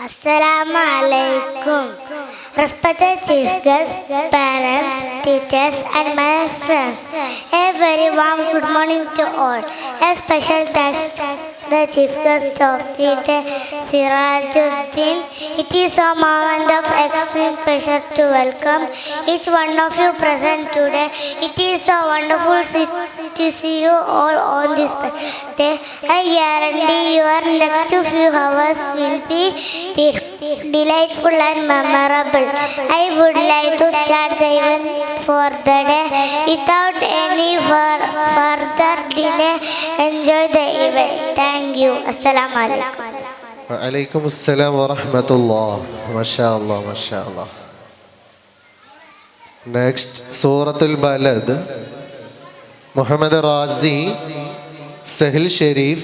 Assalamu alaikum. Respected chief guests, parents, teachers, and my friends. A very warm good morning to all. A special thanks to the chief guest of the day, Sirajuddin. It is a moment of extreme pleasure to welcome each one of you present today. It is a wonderful to see you all on this day. I guarantee your next few hours will be delightful and memorable. I would like to start the event for the day without any further delay. Enjoy the event. Thank you. Assalamu alaikum. Wa alaikum assalam wa rahmatullah. MashaAllah, MashaAllah. Next, Suratul Balad. Muhammad Razi, Sahil Sharif,